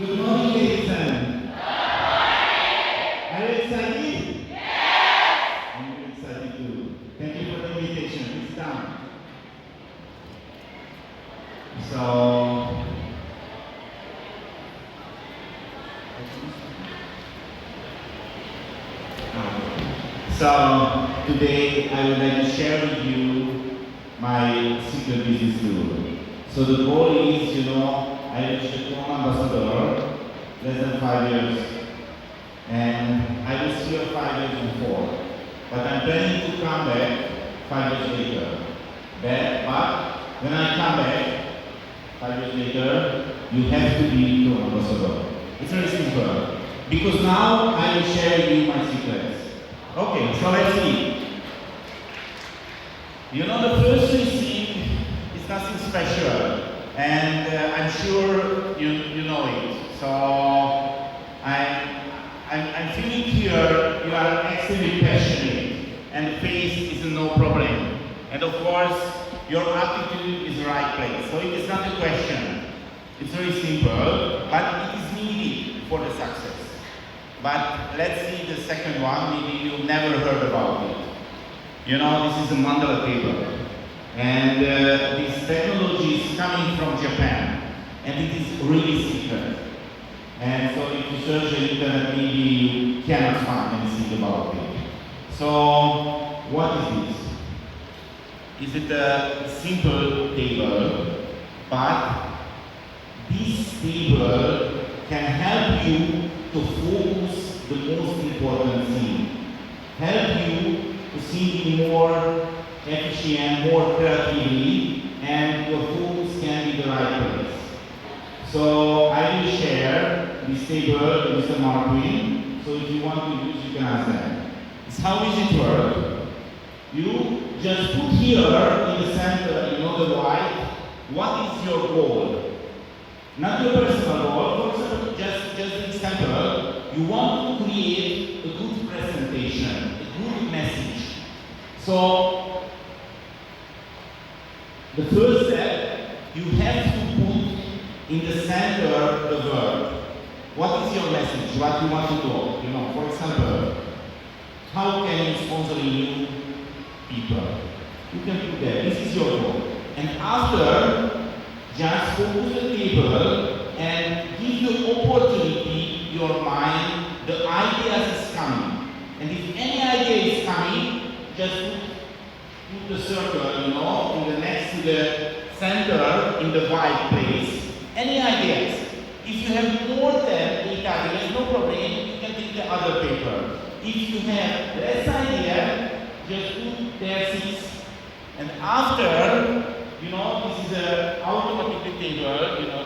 Good morning, Quezon. Are you excited? Yes! I'm very excited too. Thank you for the invitation. It's done. So today I would like to share with you my secret business tool. So the goal is, I reached the Quezon ambassador less than 5 years, and I was here 5 years before. But I'm planning to come back 5 years later. But when I come back 5 years later, you have to be Quezon ambassador. It's very simple. Because now I will share with you my secrets. Okay, so let's see. The first thing is nothing special, and I'm sure you know it. So I'm feeling here you are extremely passionate, and faith is no problem. And of course, your attitude is the right place. So it is not a question. It's very simple, but it is needed for the success. But let's see the second one. Maybe you've never heard about it. This is a mandala table. And this technology is coming from Japan. And it is really secret. And so if you search the internet, maybe you cannot find anything about it. So what is this? Is it a simple table? But this table can help you to focus the most important thing. Help you to think more efficient, more creatively, and your focus can be the right place. So I will share this table with Mr. Martin. So if you want to use, you can ask them. How does it work? You just put here in the center, the white, what is your goal? Not your personal goal, for example, just an example, you want to create a good presentation, a good message. So, the first step, you have to put in the center the word. What is your message? What you want to do? For example, how can you sponsor new people? You can put there, this is your goal. And after, just focus the table and give the opportunity, your mind, the ideas is coming. And if any idea is coming, just put the circle, in the next to the center, in the white place. Any ideas. If you have more than 8 ideas, no problem, you can take the other paper. If you have less idea, just put there 6. And after, this is an automatic table,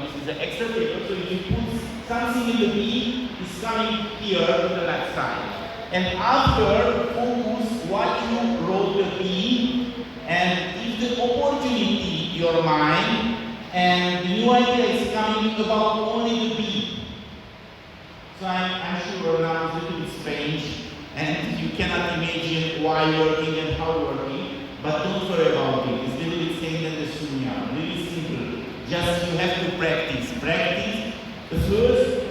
this is an extra table, so if you put something in the B, it's coming here to the left side. And after, focus what you wrote the B, and give the opportunity your mind, and the new idea is coming about only the B. So I'm sure now it's a little bit strange, and you cannot imagine why working and how working, but don't worry about it. It's a little bit same than the sunya, really simple. Just you have to practice. Practice. The first,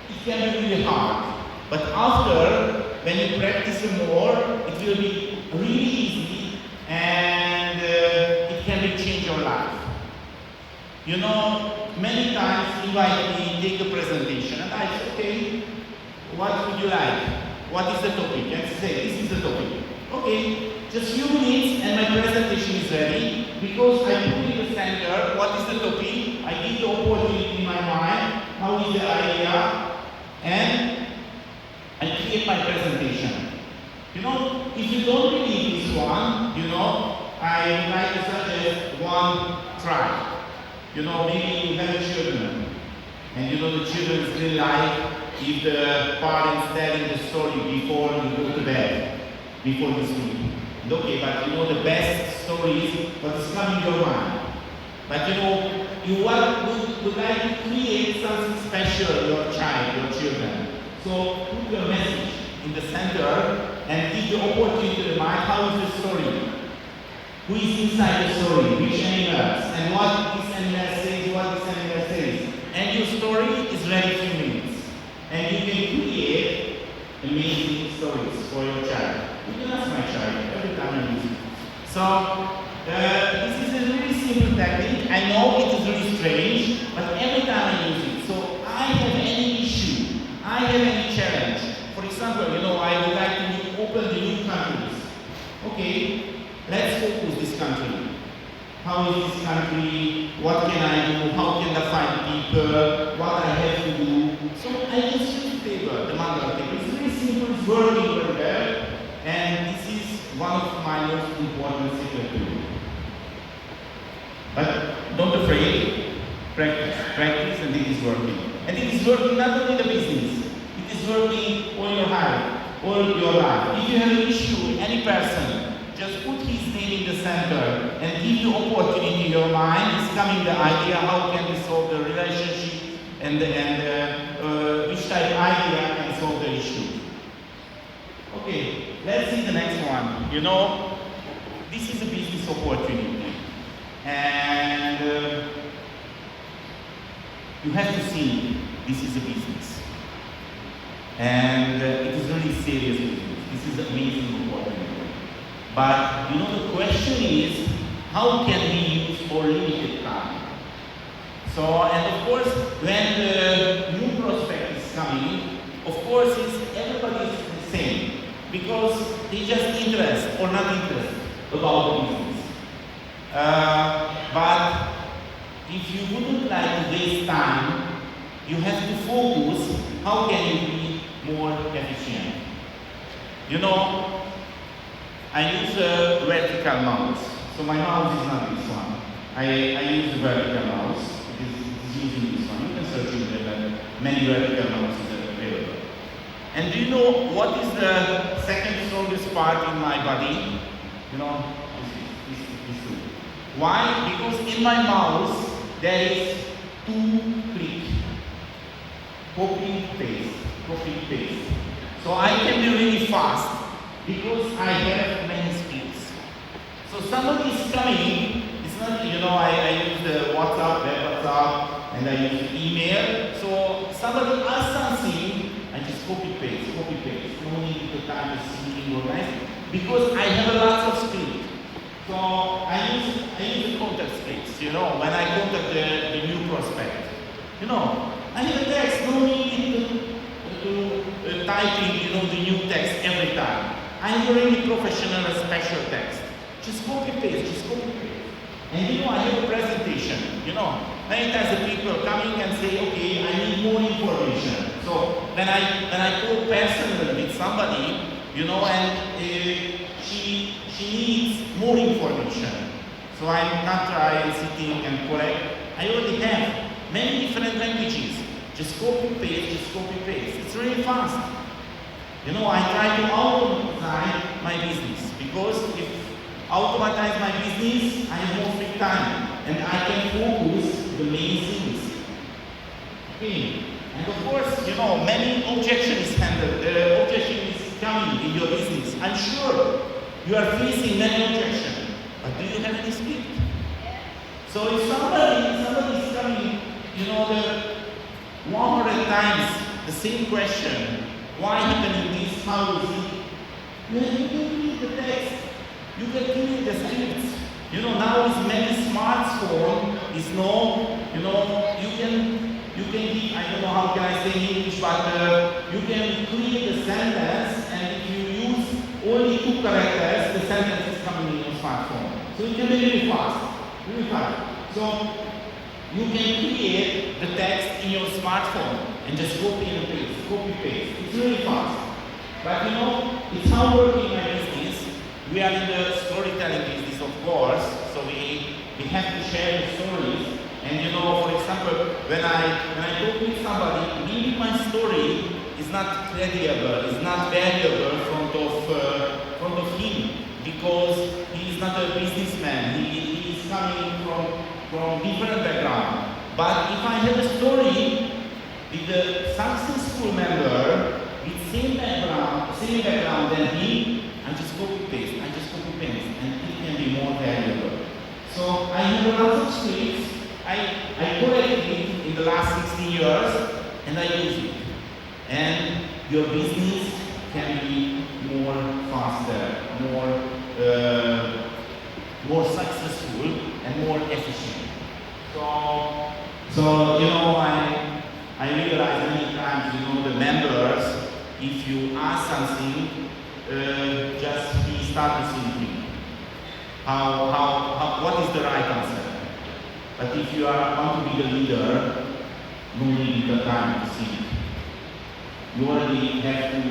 it can be really hard, but after, when you practice more, it will be really easy, and it can change your life. Many times invite me, take a presentation, and I say, okay, what would you like? What is the topic? And say, this is the topic. Okay, just few minutes and my presentation is ready, because I put in the center, what is the topic? I give the opportunity in my mind, how is the idea, and I create my presentation. If you don't believe this one, I would like to suggest one try. Maybe you have children, and the children really like if the parents telling the story before you go to bed, before you sleep. Okay, but the best stories, what is coming to your mind. But you would like to create something special, your child, your children. So put your message in the center and give the opportunity to the mind, how is the story? Who is inside the story? Which animals? And what this animal says, what this animal says. And your story is and you can create amazing stories for your child. You can ask my child every time I use it. So this is a really simple technique. I know it is really strange, but every time I use it. So I have any issue, I have any challenge. For example, I would like to open the new countries. Okay, let's focus this country. How is this country? What can I do? How can I find people? What I have to do? So I just use the table, the manual table. It's very simple, it's working very well, and this is one of my most important secret tools. But don't afraid, practice, and it is working. And it is working not only in the business, it is working all your life, all your life. If you have an issue with any person, just put his name in the center and give the opportunity in your mind. It's coming the idea, how can we solve the relationship and which type of idea can solve the issue. Okay, let's see the next one. This is a business opportunity. And you have to see this is a business. And it is really serious business. This is amazing opportunity. But the question is, how can we use for limited time? So, and of course, when the new prospect is coming, of course, everybody is the same because they just interest or not interest about the business. But if you wouldn't like to waste time, you have to focus. How can you be more efficient? I use a vertical mouse. So my mouse is not this one. I use a vertical mouse. It is using this one. You can search in there. Many vertical mouses are available. And do you know what is the second strongest part in my body? This tool. Why? Because in my mouse there is 2 clicks. Copy, paste. So I can be really fast because I have many skills. So somebody is coming, it's not, I use the WhatsApp, and I use email. So somebody asks something, I just copy paste. No need to time to see organize because I have a lot of script. So I use the contact scripts, when I contact the new prospect. I have a text, no need to typing, the new text every time. I'm really professional and special text. Just copy paste. And I have a presentation. Many times the people coming and say, okay, I need more information. So when I go personally with somebody, and she needs more information. So I'm not trying sitting and collect. I already have many different languages. Just copy paste. It's really fast. I try to automate my business because if automate my business, I have more free time and I can focus the main things. Okay. And of course, many objections is coming in your business. I'm sure you are facing many objections, but do you have any script? So if somebody is coming, the 100 times the same question. Why happening this? How is it? You can read the text. You can read the scripts. Now with many smartphone is you can give, I don't know how can I say in English, but you can create a sentence, and if you use only 2 characters, the sentence is coming in your smartphone. So it can be really fast. So you can create the text in your smartphone and just copy and paste. It's really fast. But it's how we're working in my business. We are in the storytelling business, of course, so we have to share the stories. And for example, when I talk with somebody, maybe my story is not credible, is not valuable in front of him, because he is not a businessman. He is coming from different background. But if I have a story with a successful member with same background than him, I just copy paste, and it can be more valuable. So I have a lot of scripts. I collected it in the last 16 years, and I use it. and your business can be more faster, more successful and more efficient. So you know, I realize many times, you know, the members, if you ask something, just we start thinking, what is the right answer? But if you want to be the leader, no need the time to think. You already have to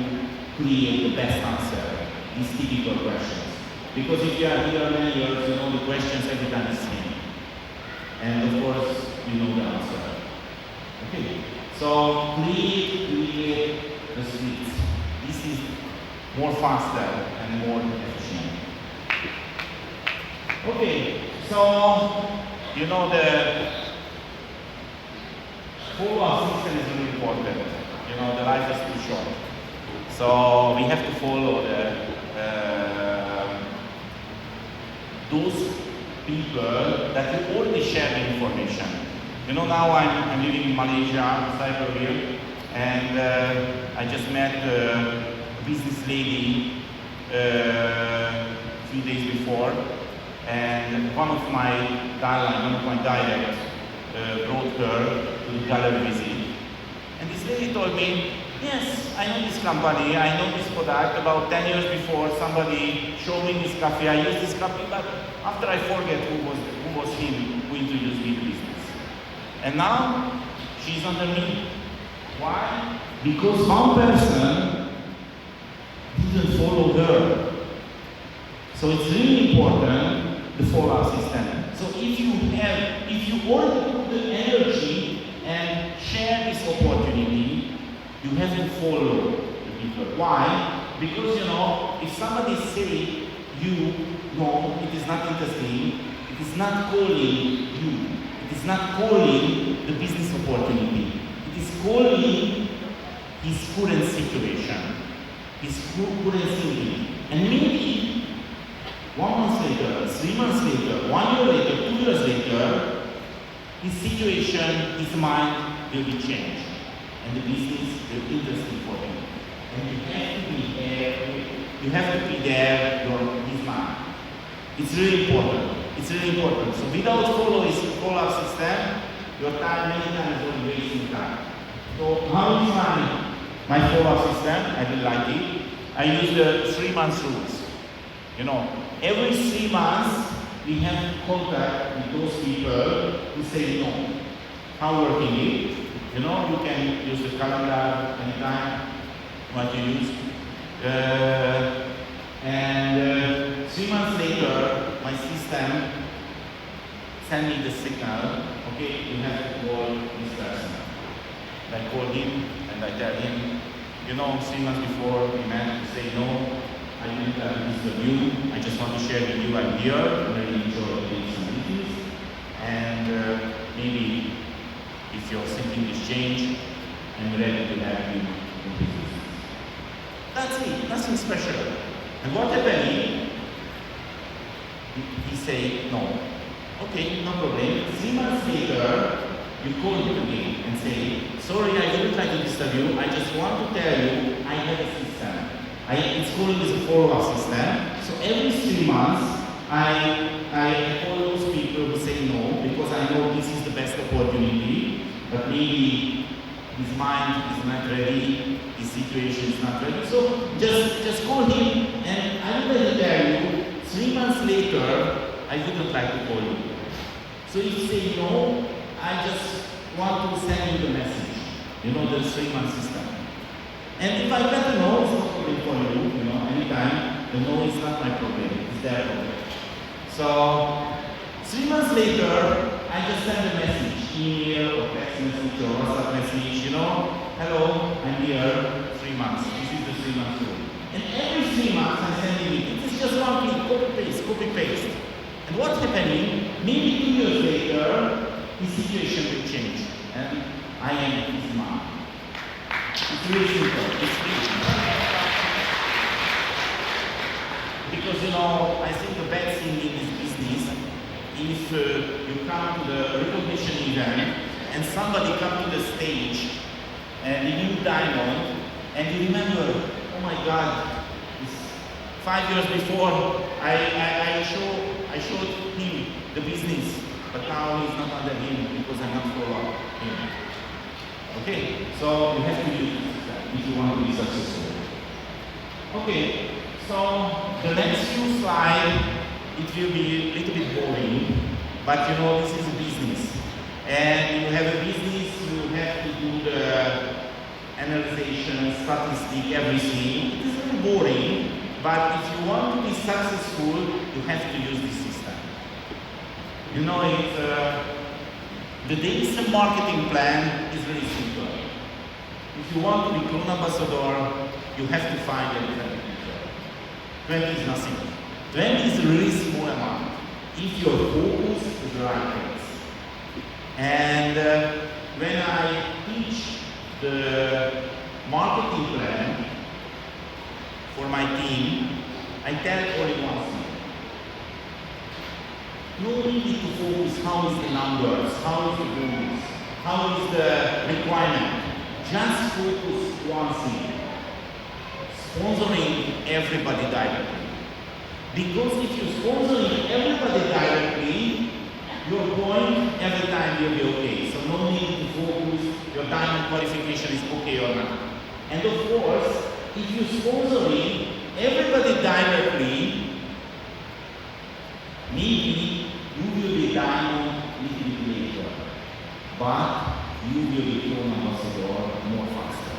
create the best answer, these typical questions. Because if you are here many years, you know the questions every time is same. And of course, you know the answer. Okay, so create the scripts. This is more faster and more efficient. Okay, so you know the follow-up system is really important. You know, the life is too short. So we have to follow those people that you already share the information. You know, now I'm living in Malaysia, Cyberville, and I just met a business lady a few days before, and one of my direct brought her to the gallery visit. And this lady told me, yes, I know this company, I know this product. About 10 years before, somebody showed me this coffee, I used this coffee, but after I forget who was him who introduced me to business. And now, she's under me. Why? Because one person didn't follow her. So it's really important, the follow-up system. So if you already put the energy and share this opportunity, you have to follow the people. Why? Because, you know, if somebody say no, it is not interesting, it is not calling you, it is not calling the business opportunity, it is calling his current situation, his current thinking. And maybe 1 month later, 3 months later, 1 year later, 2 years later, his situation, his mind will be changed. And the business will be interesting for him. And you have to be there in his mind. It's really important. It's really important. So without follow-up system, your time many times is only wasting time. So how is my follow-up system? I really like it. I use the 3 months rules. You know, every 3 months we have contact with those people who say no. How working it? You know, you can use the calendar anytime, what you use. And 3 months later, my system send me the signal, okay, you have to call this person. I call him and I tell him, you know, 3 months before we met, you say no, I didn't have this with you, I just want to share with you, I'm here, I really enjoy doing some meetings, and maybe if your thinking is changed, I'm ready to have you in business. That's it, nothing special. And what happened? He say no. Okay, no problem. 3 months later, you call him again and say, sorry, I didn't try to disturb you. I just want to tell you, I have a system. It's called as a follow-up system. So every 3 months, I call those people who say no, because I know this is the best opportunity, but maybe his mind is not ready, his situation is not ready. So just call him, and I will tell you, 3 months later, I wouldn't like to call you. So if you say no, I just want to send you the message. You know, the 3 month system. And if I get a no, it's not problem for you, you know, anytime, the no is not my problem, it's their problem. So 3 months later, I just send a message, email or text message or WhatsApp message, you know, hello, I'm here, 3 months. This is the 3 months rule. And every 3 months I send him it. It's just one click, copy paste. And what's happening? Maybe 2 years later, his situation will change. And I am his mom. It's really simple. It's really simple. Because, you know, I think the bad thing in this business, if you come to the recognition event and somebody comes to the stage and you diamond, and you remember, oh my God, 5 years before, I showed him the business, but now he's not under him because I'm not follow him. Okay, so you have to use that if you want to be successful. Okay, so the next few slides, it will be a little bit boring, but you know, this is a business. And you have a business, you have to do the analysis, statistic, everything. It is very boring, but if you want to be successful, you have to use this system. You know, the DXN marketing plan is very simple. If you want to be clone ambassador, you have to find a different people. 20 is nothing. 20 is a really small amount if your focus is the right place. And when I teach the marketing plan for my team, I tell only one thing. No need to focus how is the numbers, how is the bonus, how is the requirement. Just focus one thing. Sponsoring everybody directly. Because if you're sponsoring everybody directly, your point every time will be okay. So no need to focus your diamond qualification is okay or not. And of course, if you're sponsoring everybody directly, maybe you will be diamond little bit later, but you will be clone ambassador more faster.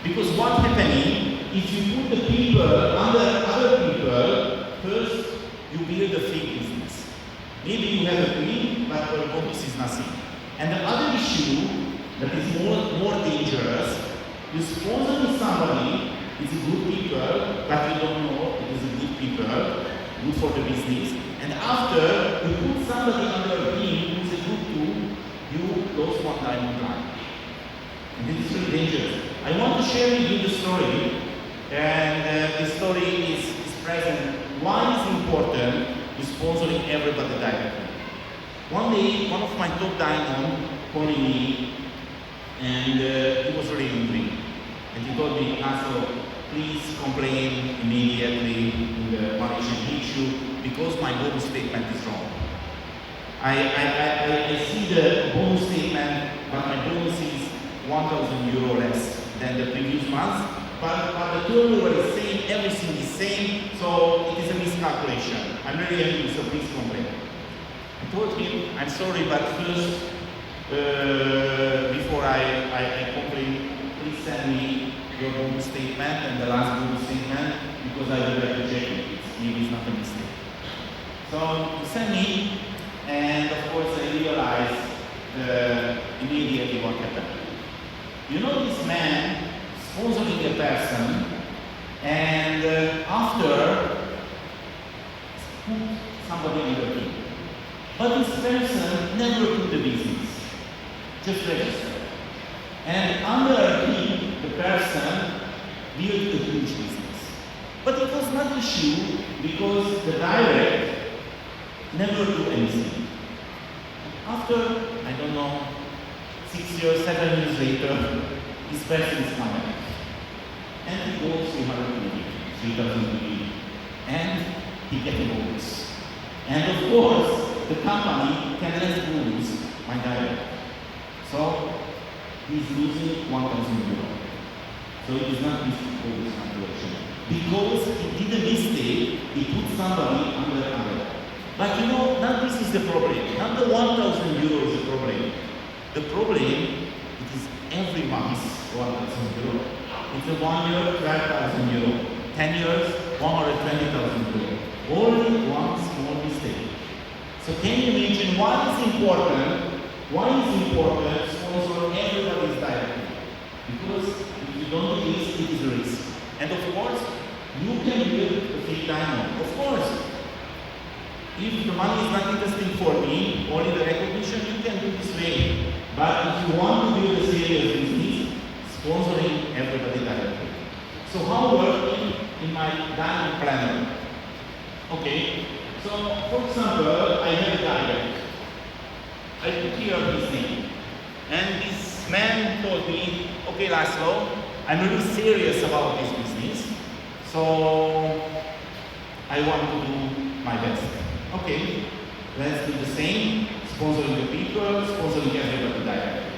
Because what's happening, if you put the people under other people, first you build a fake business. Maybe you have a queen, but your bonus is nothing. And the other issue that is more dangerous, you sponsor somebody, it's a good people, but you don't know it is a good people, good for the business. And after you put somebody under a team who's a good tool, you lost one diamond line. And this is really dangerous. I want to share with you the story, and the story is present. Why is it important to sponsoring everybody directly? One day, one of my top diamond calling me, and he was really angry. And he told me, Laszlo, please complain immediately in the management issue because my bonus statement is wrong. I see the bonus statement, but my bonus is 1,000 euro less than the previous month. But the turnover is same, everything is same, so it is a miscalculation. I'm really angry, so please complain. I told him, I'm sorry, but first, before I complain, please send me your bonus statement and the last bonus statement, because I would like to check it. Maybe it's not a mistake. So he sent me, and of course I realized immediately what happened. You know, this man sponsoring a person, and after put somebody on the team. But this person never took the business, just registered. And under a team, the person built a huge business. But it was not an issue because the direct never do anything. After, I don't know, 6 years, 7 years later, this person is coming. And he goes 3,000 and he gets a bonus. And of course, the company can less bonus my direct. So he's losing 1,000 euro. So it is not his bonus calculation. Because he did a mistake, he put somebody under another. But you know, not this is the problem. Not the 1,000 euro is the problem. The problem, it is every month 1,000 euro. It's a 1 year, 12,000 euro. 10 years, 120,000 euro. Only one small mistake. So can you imagine why it's important? Why is important to sponsor everybody's directly? Because if you don't do this, it is a risk. And of course, you can build a fake diamond. Of course, if the money is not interesting for me, only the recognition, you can do this way. But if you want to build a serious business, sponsoring everybody directly. So how working in my diamond planner? Okay, so for example, I have a direct. I put here his name. And this man told me, okay, Laszlo, I'm really serious about this business, so I want to do my best. Okay, let's do the same, sponsoring the people, sponsoring everybody directly.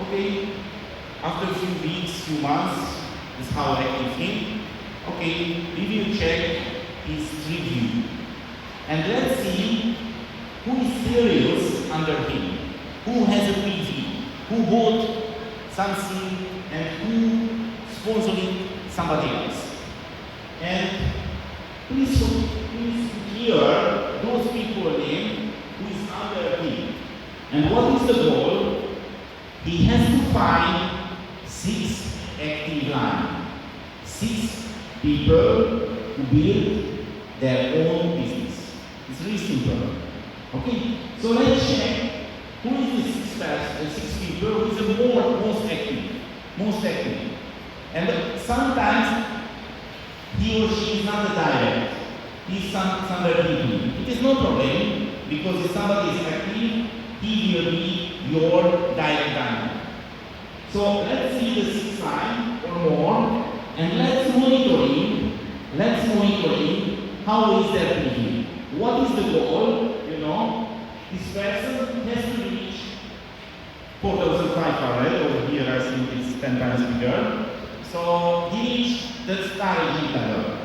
Okay, after a few weeks, few months, this is how active him. Okay, review check is review. And let's see who is serious under him, who has a PV, who bought something and who sponsoring somebody else. And please hear those people name who is under him. And what is the goal? He has to find 6 active lines, 6 people who build their own business. It's really simple. Okay, so let's check who is the 6 people who is the most active. And sometimes he or she is not a direct, he is somewhere between. It is no problem, because if somebody is active, he will be your direct diamond. So let's see the 6 line or more, and let's monitor him. How is their PV? What is the goal? You know, this person has to reach 4,500. Over here, I think it's 10 times bigger. So he reached the star agent level,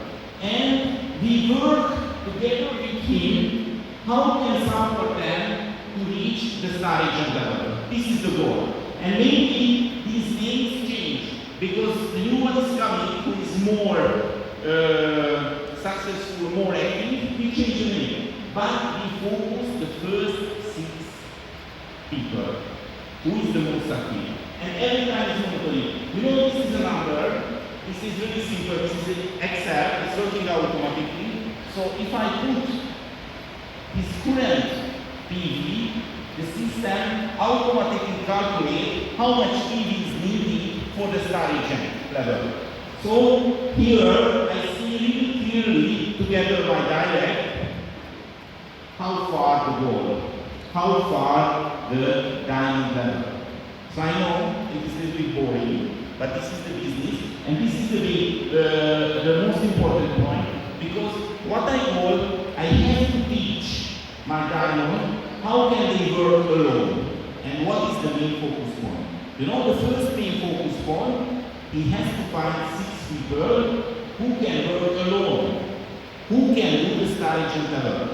and we work together with him. How can support them to reach the star agent level? This is the goal. And maybe these names change because the new one is coming who is more successful, more active. We change the name, but we focus the first 6 people. Who is the most active? And every time it's monitoring. You know, this is a number. This is really simple. This is an Excel. It's working automatically. So if I put his current PV, the system automatically calculates how much PV is needed for the star agent level. So here I see really clearly together my direct how far the goal, how far the diamond level. So I know it is a little bit boring, but this is the business, and this is the most important point, because what I call, I have to teach my diamond how can they work alone, and what is the main focus point. You know, the first main focus point, he has to find 6 people who can work alone, who can do the star agent level.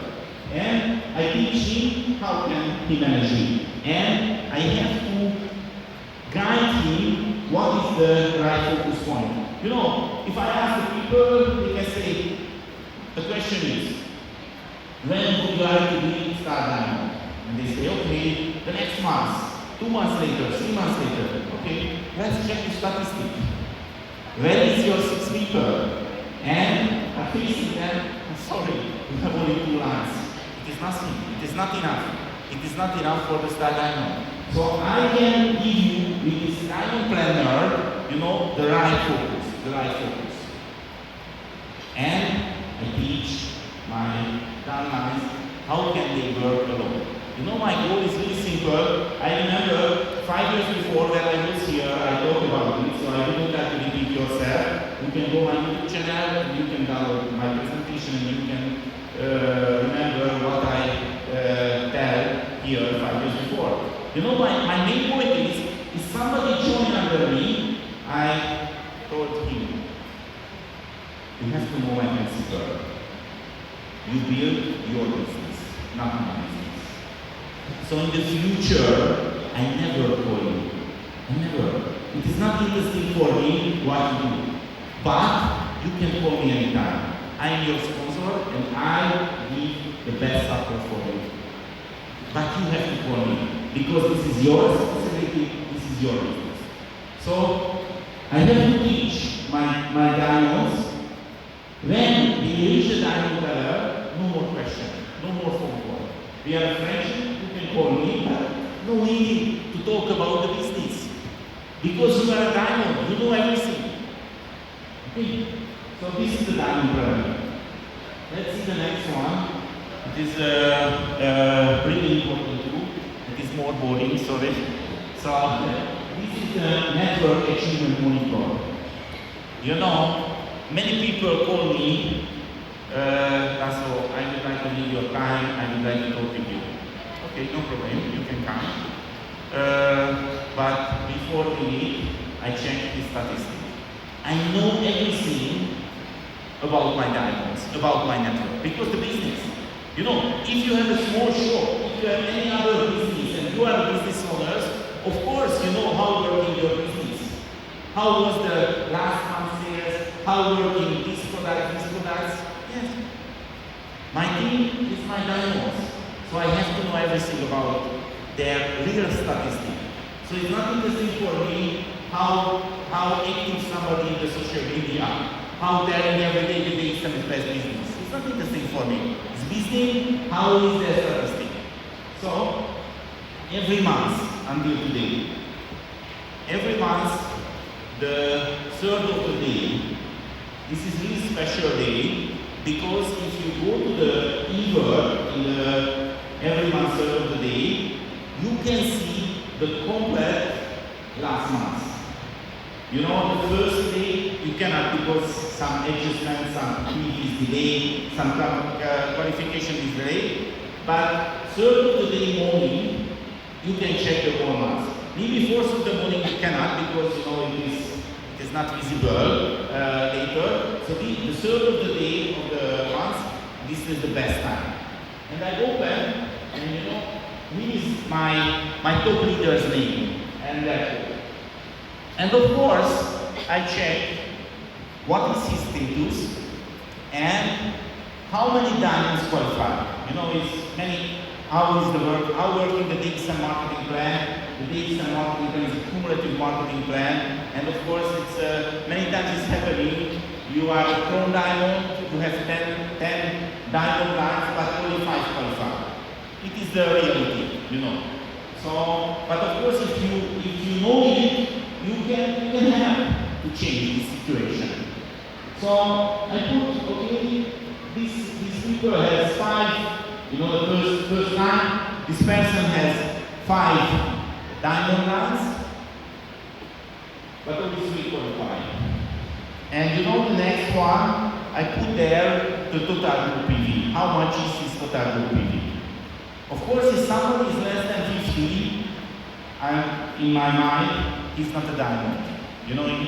And I teach him how can he manage it. And I have to guide him what is the right focus point. You know, if I ask the people, they can say, the question is, when would you like to be star diamond? And they say, okay, the next month, 2 months later, 3 months later. Okay, let's check the statistic. Where is your 6 people? And I'm facing them, I'm sorry, we have only 2 lines. It is nothing, it is not enough. It is not enough for the star diamond. So I can give you with this diamond planner, you know, the right focus. And I teach my downlines how can they work alone. You know, my goal is really simple. I remember 5 years before that I was here, I talked about it, so I don't have to repeat yourself. You can go on my YouTube channel, and you can download my presentation, and you can remember what I tell here 5 years before. You know, my main point is, if somebody joined under me, I told him, you have to know my principle. You build your business, not my business. So in the future, I never call you. I never. It is not interesting for me what you do. But you can call me anytime. I am your sponsor and I give the best support for you. But you have to call me. Because this is your responsibility, this is your business. So I have to teach my diamonds. When we reach the diamond level, no more question, no more phone call. We are friends, you can call me, but no need to talk about the business. Because you are a diamond, you know everything. Okay, so this is the diamond level. Let's see the next one. It is really important too. It is more boring, sorry. So this is the network achievement monitor. You know, many people call me, Laszlo, I would like to need your time, I would like to talk with you. Okay, no problem, you can come. But before we meet, I check the statistics. I know everything about my diamonds, about my network, because the business. You know, if you have a small shop, if you have any other business, and you are business owners, of course you know how working your business. How was the last month's sales? How working this product, these products? Yes. My team is my diamonds. So I have to know everything about their real statistics. So it's not interesting for me how active somebody in the social media, how telling every day the DXN is best business. It's not interesting for me. It's business, how is their statistic. So every month until today, every month, the 3rd of the day, this is really special day because if you go to the e-work in the every month 3rd of the day, you can see the complete last month. You know, the first day you cannot because some adjustments, some tweak is delayed, some qualification is delayed. But 3rd of the day morning, you can check the whole month. Maybe 4th of the morning you cannot because you know it is not visible later. So the 3rd of the day of the month, this is the best time. And I open, and you know, here is my top leader's name and that. And of course, I check what is his status and how many diamonds qualify. You know, it's many. How is the work? How working the DXN marketing plan? The DXN marketing plan is a cumulative marketing plan, and of course, it's many times it's happening. You are a chrome diamond. You have 10 diamond lines, but only 5 qualify. It is the reality, you know. So, but of course, if you know it, you can help to change this situation. So I put, okay, this people has 5, you know, the first line, this person has 5 diamond lines, but only 3 qualify. And you know the next one, I put there the total group PV. How much is this total group PV? Of course, if somebody is less than 50, in my mind, he's not a diamond. You know, in the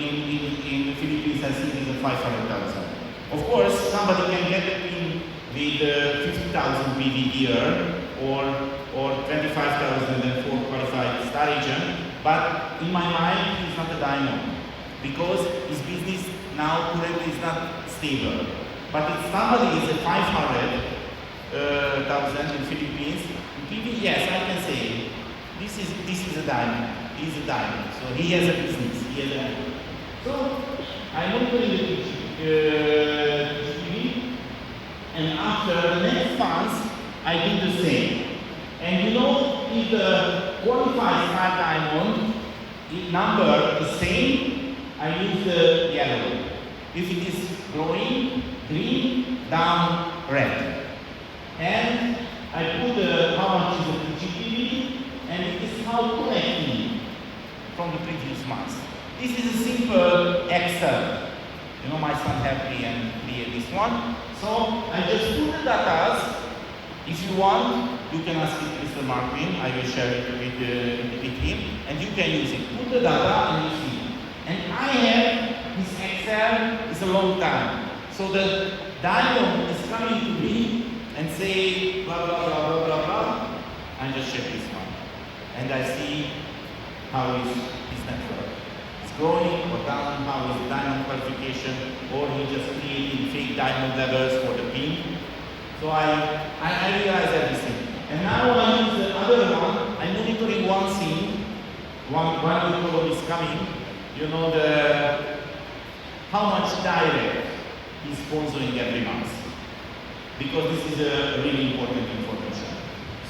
Philippines, I think it's a 500,000. Of course, somebody can get a pin with 50,000 PV here, or 25,000 and 4 qualified star agent, but in my mind, he's not a diamond, because his business now currently is not stable. But if somebody is a 500,000 in Philippines, in PV, yes, I can say, this is a diamond. He's a diamond. So he has a business. He has a. So I went to the PV, and after the next month, I did the same. And you know, if the qualified star diamond number is same, I use the yellow. If it is growing, green, down, red. And I put how much is the PGPV, and it is how collecting from the previous months. This is a simple Excel. You know, my son helped me and create this one. So I just put the data. If you want, you can ask it Mr. Martin. I will share it with him, and you can use it. Put the data and you see. And I have this Excel. It's a long time. So the diamond is coming to me and say blah blah blah blah blah blah. I just check this one, and I see how is his network. It's growing or down. How is diamond qualification, or he just creating fake diamond levels for the pin. So I realize everything. And now I use the other one. I'm monitoring one thing. One column is coming. You know how much direct is sponsoring every month. Because this is a really important information.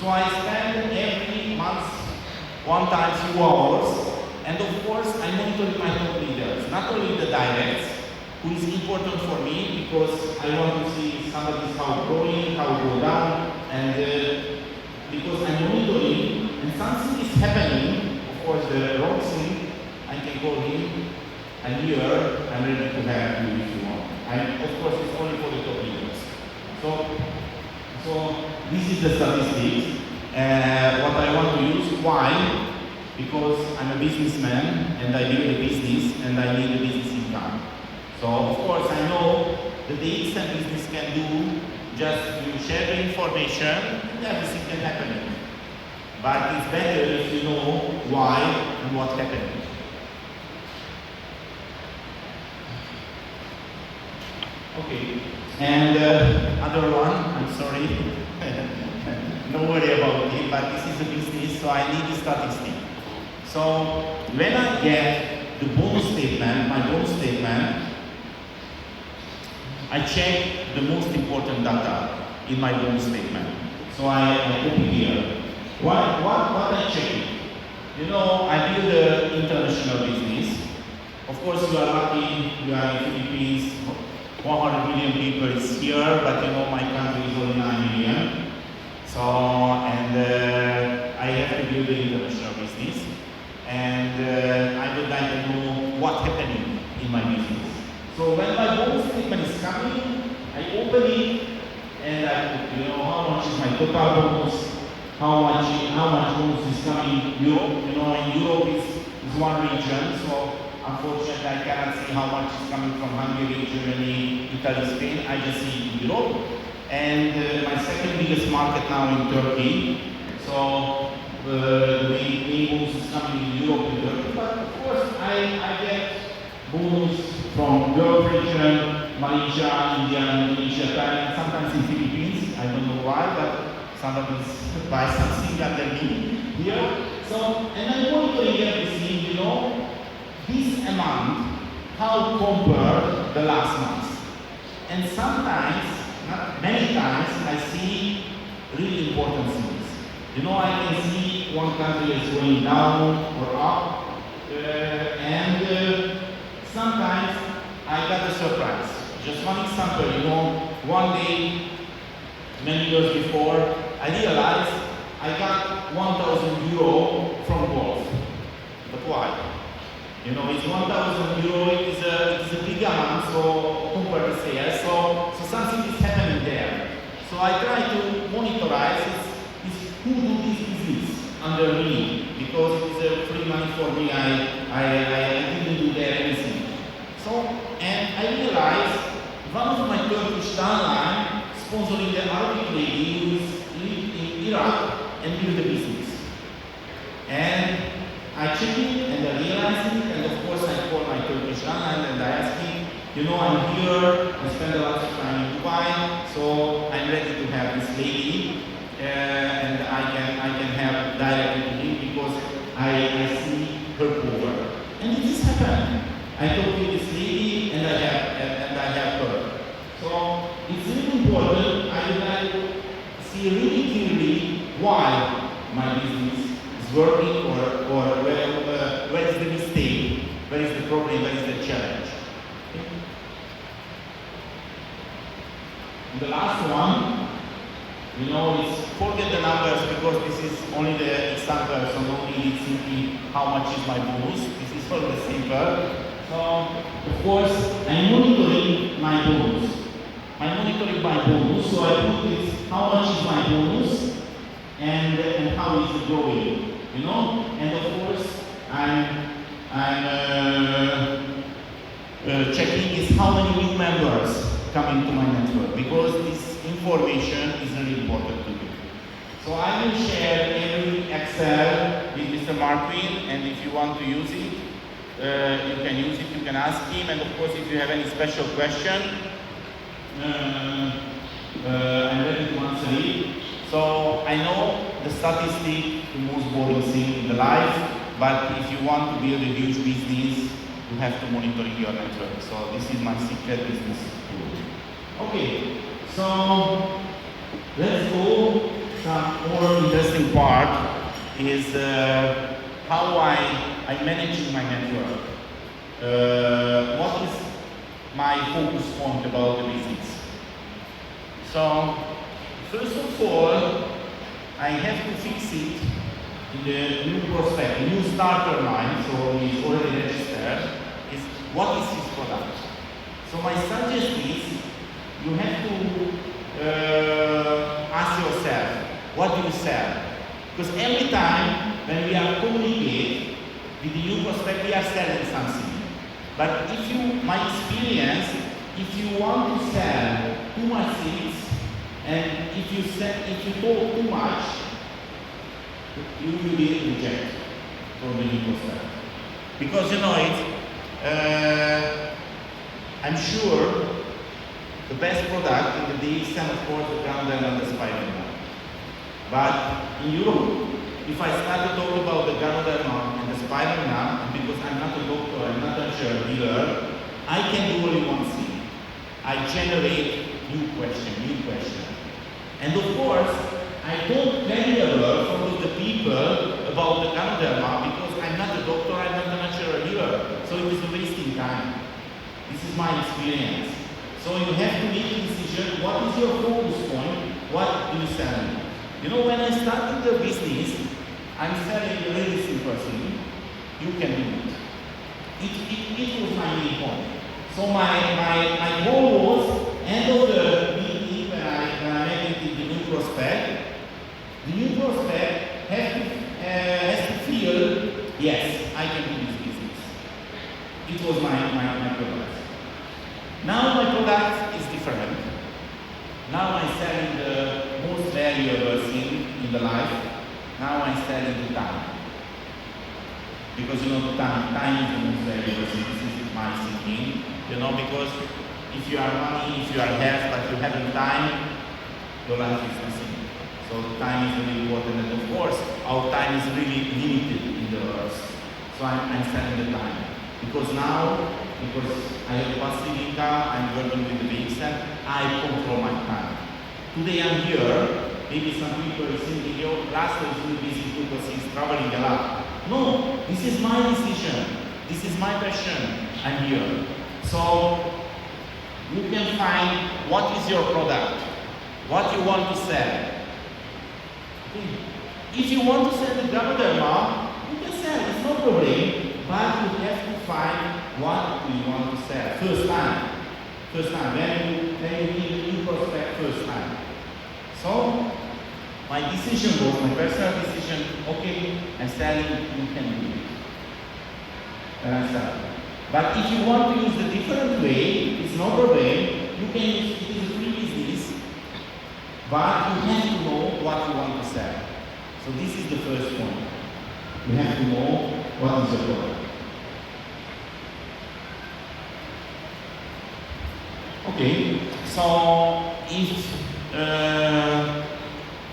So I spend every month 1 time 2 hours. And of course, I monitor my top leaders. Not only the directs, who is important for me because I want to see somebody's how growing, how go down, and because I'm monitoring and something is happening, of course the wrong thing, I can call him. I'm here, I'm ready to have you if you want. Of course, it's only for the top leaders. So this is the statistics. What I want to use. Why? Because I'm a businessman and I build a business and I need a business income. So of course I know that the DXN business can do just you share the information and everything can happen. But it's better if you know why and what's happening. Okay, and other one, I'm sorry, don't worry about it, but this is a business, so I need the statistic. So when I get the bonus statement, my bonus statement, I check the most important data in my bonus statement. So I open here. What I check? You know, I build an international business. Of course, you are lucky, you are in Philippines, 100 million people is here, but you know my country is only 9 million. So, and I have to build an international business. And I would like to know what's happening in my business. So when my bonus statement is coming, I open it and I put, you know, how much is my total bonus, how much bonus is coming in Europe. You know, in Europe is one region, so unfortunately I cannot see how much is coming from Hungary, Germany, Italy, Spain. I just see Europe. And my second biggest market now in Turkey. So the main bonus is coming in Europe and Turkey. But of course I get bonus from Gulf region, Malaysia, India, Indonesia, Thailand, sometimes in Philippines. I don't know why, but somebody buys something under me here. So, and I'm monitoring everything, you know, this amount, how compared the last month. And sometimes, not many times, I see really important things. You know, I can see one country is going down or up, and sometimes I got a surprise. Just one example, you know, one day, many years before, I realized I got 1,000 euro from golf. But why? You know, it's 1,000 euro, it's a big amount, so compared to sales, so something is happening there. So I try to monitorize who do this business under me, because it's free money for me, I didn't do there anything. So, and I realized one of my Turkish downline sponsoring the Arabic lady who lived in Iraq and built a business. And I checked it and I realized it, and of course I called my Turkish downline and I asked him, you know, I'm here, I spend a lot of time in Dubai, so I'm ready to have this lady, and I can have directly to him because I see her power. And it just happened. I talked to this lady and I have her. So it's really important. I would like to see really clearly why my business is working or where is the mistake, where is the problem, where is the challenge. Okay. And the last one, you know, is forget the numbers because this is only the example, so don't need simply how much is my bonus. This is all the simple. So, of course, I'm monitoring my bonus. So I put this, how much is my bonus and how is it growing, you know? And of course, I'm checking is how many new members coming to my network, because this information is really important to me. So I will share every Excel with Mr. Marquin, and if you want to use it, you can use it, you can ask him, and of course if you have any special question, I'm ready to answer it. So I know the statistic, the most boring thing in the life, but if you want to build a huge business, you have to monitor your network. So this is my secret business tool. Okay, so let's go. Some more interesting part is how I'm managing my network. What is my focus point about the business? So, first of all, I have to fix it in the new prospect, new starter mind, so he's already registered, is what is his product? So my suggestion is you have to ask yourself, what do you sell? Because every time when we are communicating with the new prospect, we are selling something. But if you, my experience, if you want to sell too much things, and if you talk too much, you will be rejected from the new prospect. Because you know it, I'm sure the best product in the DXN, of course, the ground and the spider. But in Europe, if I start to talk about the Ganoderma and the spider nut, because I'm not a doctor, I'm not a dealer, I can do only one thing. I generate new question. And of course, I don't carry a word from the people about the Ganoderma because I'm not a doctor, I'm not a natural healer. So it is a wasting time. This is my experience. So you have to make a decision, what is your focus point, what do you sell? You know, when I started the business, I'm selling a really simple thing. You can do it. It was my main point. So my goal was, end of the meeting, when I met the new prospect has to feel, yes, I can do this business. It was my product. Now my product is different. Now I'm selling the most valuable thing in the life. Now I'm selling the time. Because you know, time is the most valuable thing. This is my thinking. You know, because if you are money, if you are health, but you haven't time, your life is nothing. So time is really important, and of course, our time is really limited in the earth. So I'm selling the time. Because now, I have passive income, I'm working with the DXN, I control my time. Today I'm here, maybe some people are thinking, yo, Laszlo is really busy because he's traveling a lot. No, this is my decision. This is my passion. I'm here. So, you can find what is your product, what you want to sell. Okay. If you want to sell the Ganoderma, you can sell, it's no problem. But you have to find what you want to sell. First time, when you need a new prospect first time. So, my decision was, my personal decision, okay, I'm selling, you can do it. And I started. But if you want to use the different way, it's no problem. You can use it as a free business, but you have to know what you want to sell. So this is the first point. You have to know what is your product. Okay, so if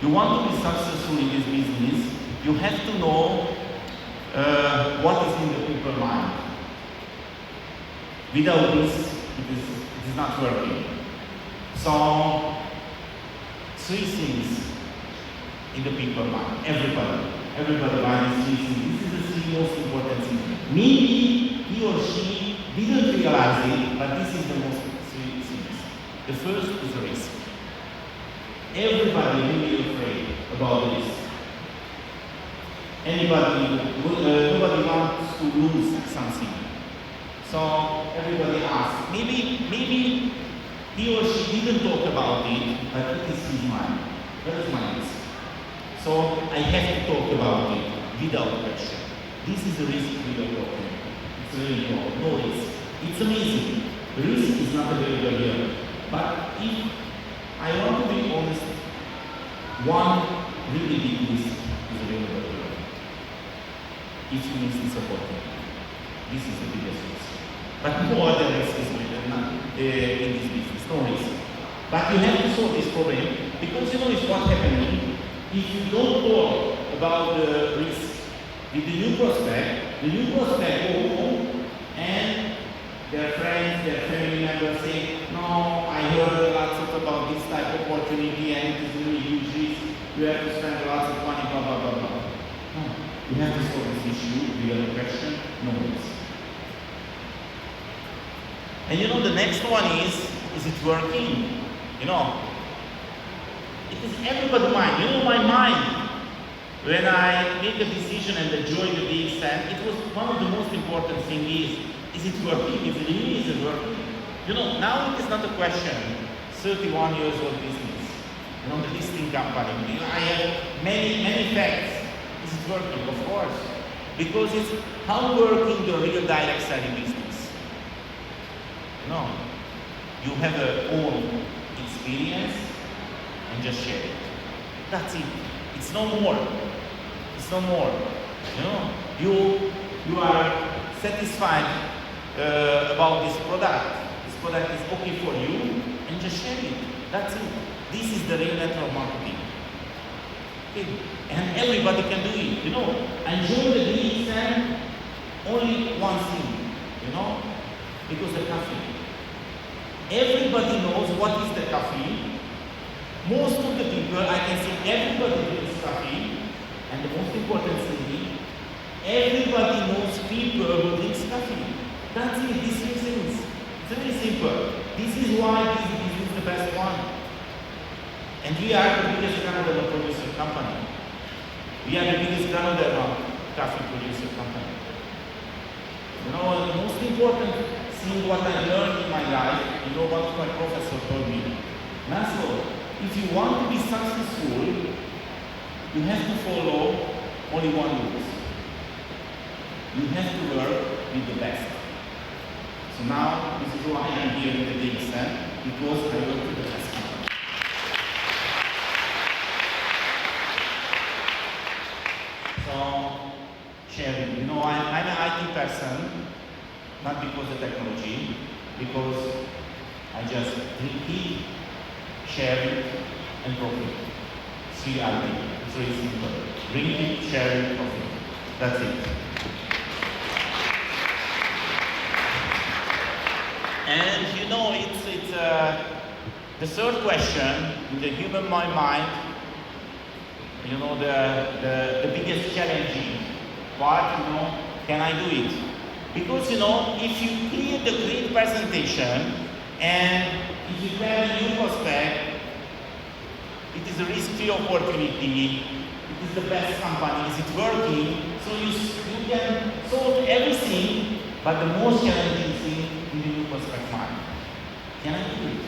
you want to be successful in this business, you have to know what is in the people's mind. Without this, it is not working. So, three things in the people's mind. Everybody buys three things. This is the three most important things. Maybe he or she didn't realize it, but this is the most three things. The first is the risk. Everybody will be afraid about this. Nobody wants to lose something. So everybody asks. Maybe he or she didn't talk about it, but it is his mind. That is my risk. So I have to talk about it without question. This is the risk without talking. It's really important. No risk. It's amazing. Risk is not available here. But if I want to be honest, one really big risk is available here. If you miss the support, this is the biggest risk. But no other risk is in this business, no risk. But you have to solve this problem because you know it's what's happening. If you don't talk about the risk with the new prospect go home and their friends, their family members say, no, I heard lots about this type of opportunity and it is really huge risk. You have to spend lots of money, blah, blah, blah, blah. No, you have to solve this issue without question, no risk. And you know, the next one is it working? You know, it is everybody's mind. You know, my mind. when I made the decision and joined the DXN, it was one of the most important things is it working? If it really is working? You know, now it is not a question, 31 years old business, you know, the listing company. You know, I have many facts. Is it working? Of course. Because it's how working the real direct selling business. No. You have your own experience and just share it. That's it. It's no more. It's no more. You know, you are satisfied about this product. This product is okay for you, and just share it. That's it. This is the real network marketing. Okay. And everybody can do it. You know, I joined the DXN only one thing. You know, because the coffee. Everybody knows what is the coffee. Most of the people, I can see everybody drinks coffee, and the most important thing, everybody knows people who drinks coffee. That's it, these three things. It's very simple. This is why this is the best one. And we are the biggest Canadian producer company. We are the biggest Canadian coffee producer company. You know, the most important thing what I learned in my life, you know what my professor told me, Laszlo, if you want to be successful, you have to follow only one rule. You have to work with the best. So now, this is why I'm here in the DXN, because I work with the best company. So, sharing. You know, I'm an IT person, not because of technology, because I just drink it, share it, and profit. Three RD. It's very simple. Drink it, share it, profit. That's it. And you know, it's the third question in the human mind. You know, the biggest challenging part. You know, can I do it? Because you know, if you create the great presentation and if you have a new prospect, it is a risky opportunity. It is the best company. Is it working? So you can solve everything, but the most challenging thing in the new prospect mind. Can I do it?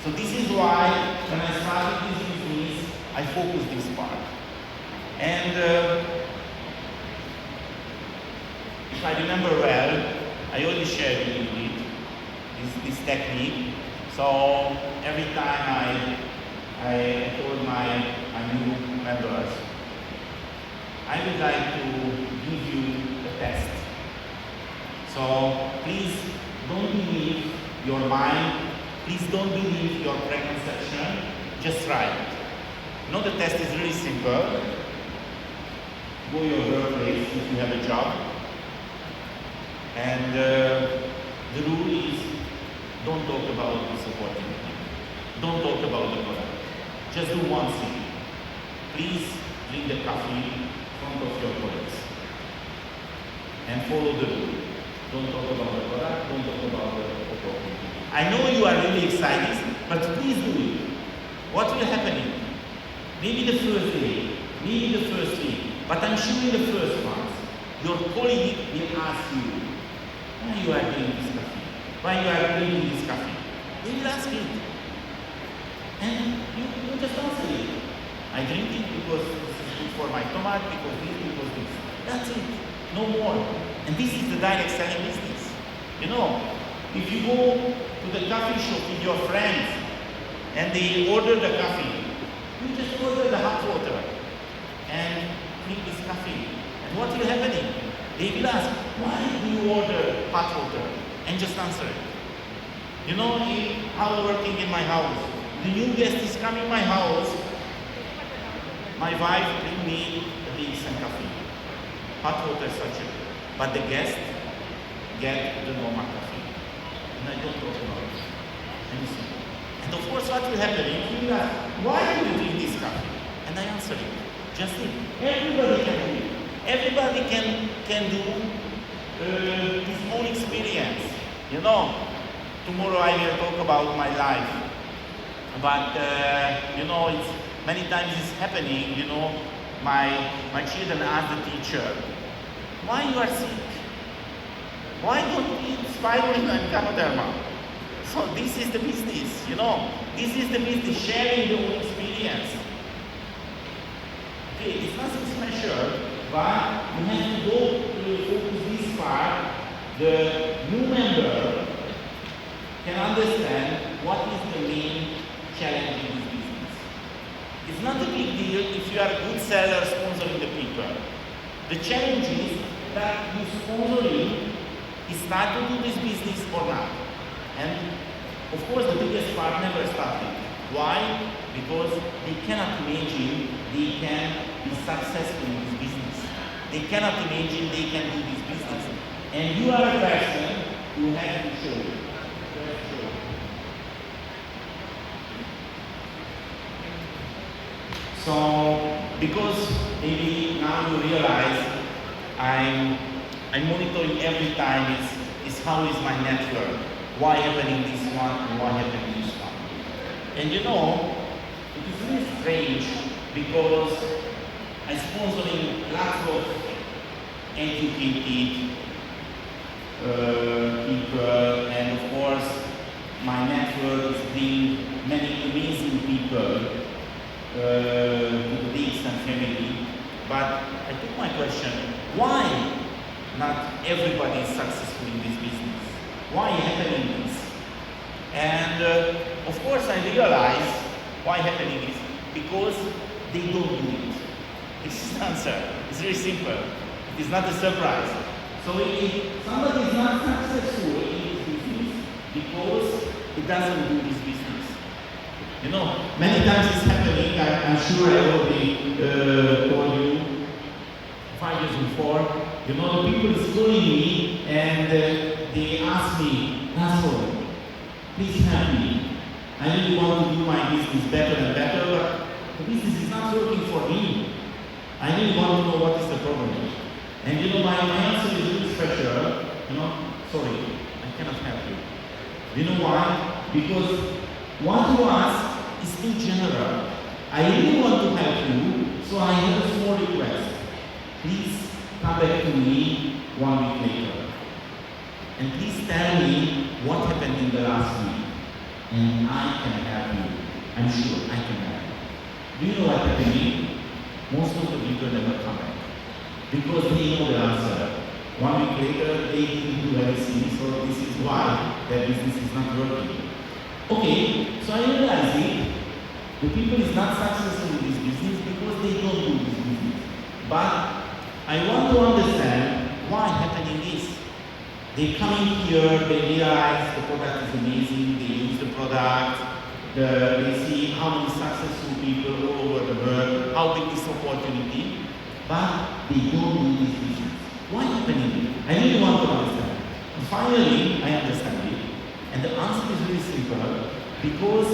So this is why when I started this business, I focused this part. And if I remember well, I always shared with you this technique. So every time I told my new members, I would like to give you a test. So please don't believe your mind. Please don't believe your preconception. Just try it. You know, the test is really simple. Go to your workplace if you have a job. And the rule is, don't talk about this opportunity. Don't talk about the product. Just do one thing. Please drink the coffee in front of your colleagues. And follow the rule. Don't talk about the product, don't talk about the opportunity. I know you are really excited, but please do it. What will happen? Maybe the first day, maybe the first week, but I'm sure in the first month, your colleague will ask you, why you are doing this coffee? Why you are drinking this coffee? They will ask it. And you just answer it. I drink it because this is good for my stomach, because this. That's it. No more. And this is the direct selling business. You know, if you go to the coffee shop with your friends and they order the coffee, you just order the hot water and drink this coffee. And what will happen? They will ask, why do you order hot water? And just answer it. You know, how working in my house. The new guest is coming to my house. My wife bring me the DXN coffee. Hot water sachet. But the guest get the normal coffee. And I don't talk about it. Anything. And of course, what will happen? He will ask, why do you drink this coffee? And I answer it. Just it. Everybody can do it. Everybody can do his own experience. You know, tomorrow I will talk about my life. But, you know, it's many times it's happening, you know, my children ask the teacher, why you are sick? Why don't you eat spirulina and ganoderma? So this is the business, you know. This is the business, sharing your own experience. Okay, it's nothing special, but you have to go to focus this part. The new member can understand what is the main challenge in this business. It's not a big deal if you are a good seller sponsoring the people. The challenge is that you sponsoring is start to do this business or not. And of course the biggest part never started. Why? Because they cannot imagine they can be successful in this business. They cannot imagine they can do this business. And you are a person who has to show it. So, because maybe now you realize I'm monitoring every time is how is my network, why happening this one and why happening this one. And you know, it is really strange because I'm sponsoring lots of educated people, and of course my network is bringing many amazing people to the DXN family. But I took my question, why not everybody is successful in this business? Why happening this? And of course I realize why happening is because they don't do it. This is the answer. It's very simple. It is not a surprise. So if somebody is not successful in this business because it doesn't do this business. You know, many times it's happening. I'm sure I already told you 5 years before. You know, the people is calling me and they ask me, Laszlo, please help me. I really want to do my business better and better, but the business is not working for me. I really want to know what is the problem. And you know, my answer is really special. You know, sorry, I cannot help you. You know why? Because what you ask is too general. I really want to help you, so I have a small request. Please come back to me 1 week later. And please tell me what happened in the last week. And I can help you. I'm sure I can help you. Do you know what happened? Most of the people never come back. Because they know the answer. 1 week later, they didn't do anything, so this is why their business is not working. Okay, so I realize it. The people is not successful in this business because they don't do this business. But I want to understand why happening this. They come in here, they realize the product is amazing, they use the product, they see how many successful people all over the world, how big this opportunity, but they don't do this business. Why happening? I really want to understand. And finally, I understand it. And the answer is really simple, because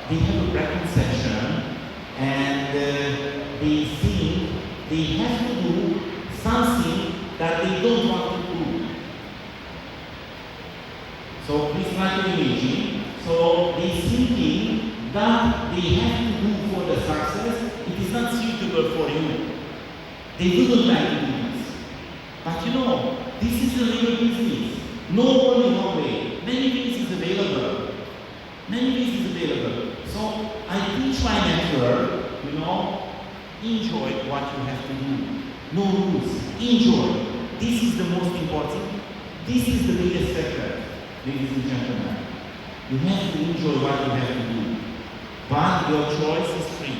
they have a preconception and they think they have to do something that they don't want to do. So please try to imagine. So they thinking that they have to do for the success, it is not suitable for you. They wouldn't like to do this. But you know, this is a real business. No only one way. Many things is available. Many things is available. So I teach my network, you know, enjoy what you have to do. No rules. Enjoy. This is the most important. This is the biggest secret, ladies and gentlemen. You have to enjoy what you have to do. But your choice is free.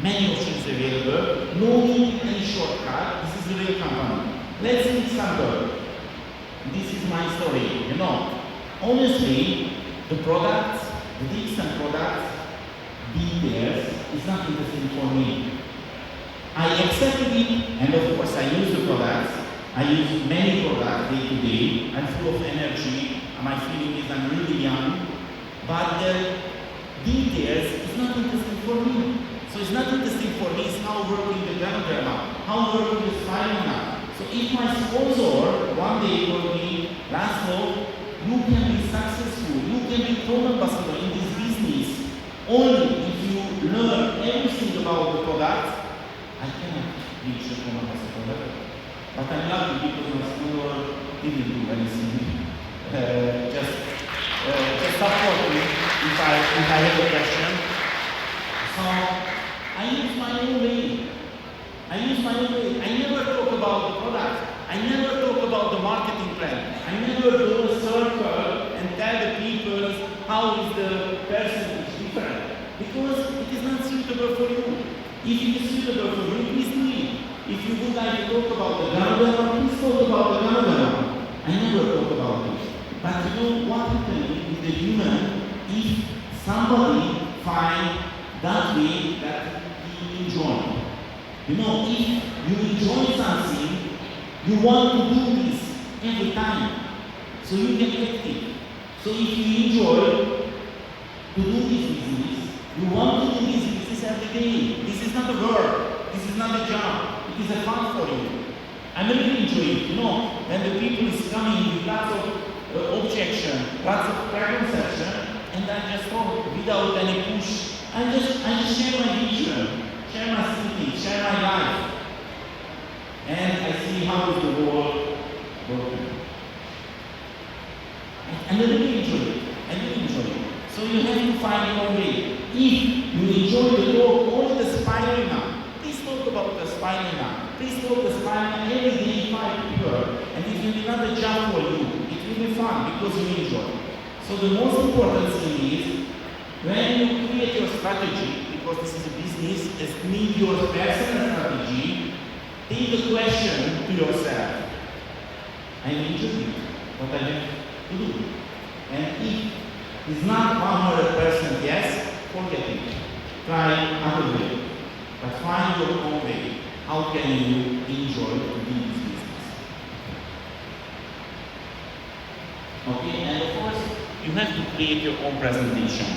Many options available. No need any shortcut. This is a real company. Let's see example. This is my story. You know, honestly, the products, the DXN products, details is not interesting for me. I accepted it, and of course I use the products. I use many products day to day. I'm full of energy. My feeling is I'm really young. But the details is not interesting for me. So it's not interesting for me is how working the ganoderma, how working the spirulina. So if my sponsor one day told me, Laszlo, you can be successful, you can be total ambassador in this business only if you learn everything about about the product, I cannot reach the pharmaceutical level. But I'm lucky because my sponsor didn't do anything. Just support me if I have a question. So I use my own way. I never talk about the product. I never talk about the marketing plan. I never do a circle and tell the people how is the percentage different. Because it is not suitable for you. If it is suitable for you, please do it. If you would like to talk about the Canada, please talk about the Canada. I never talk about it. But you know what happens with the human if somebody finds that way that he enjoys. You know, if you enjoy something, you want to do this every time. So you get active. So if you enjoy to do this business, you want to do this business every day. This is not a work. This is not a job. It is a fun for you. I'm really enjoying it. You know, when the people is coming with lots of objection, lots of preconception, and I just talk without any push. I just share my vision, share my thinking, share my life. And I see how is the world working. And I really enjoy it. So you have to find your own way. If you enjoy the talk, only the spirulina, please talk about the spirulina. Please talk the spirulina every day, 5 people. And it will be not a job for you. It will be fun because you enjoy. So the most important thing is, when you create your strategy, because this is a business, it needs your personal strategy, take the question to yourself. I enjoy what I have to do. And if it's not 100% yes, forget it. Try another way. But find your own way. How can you enjoy to do this business? Okay, and of course, you have to create your own presentation.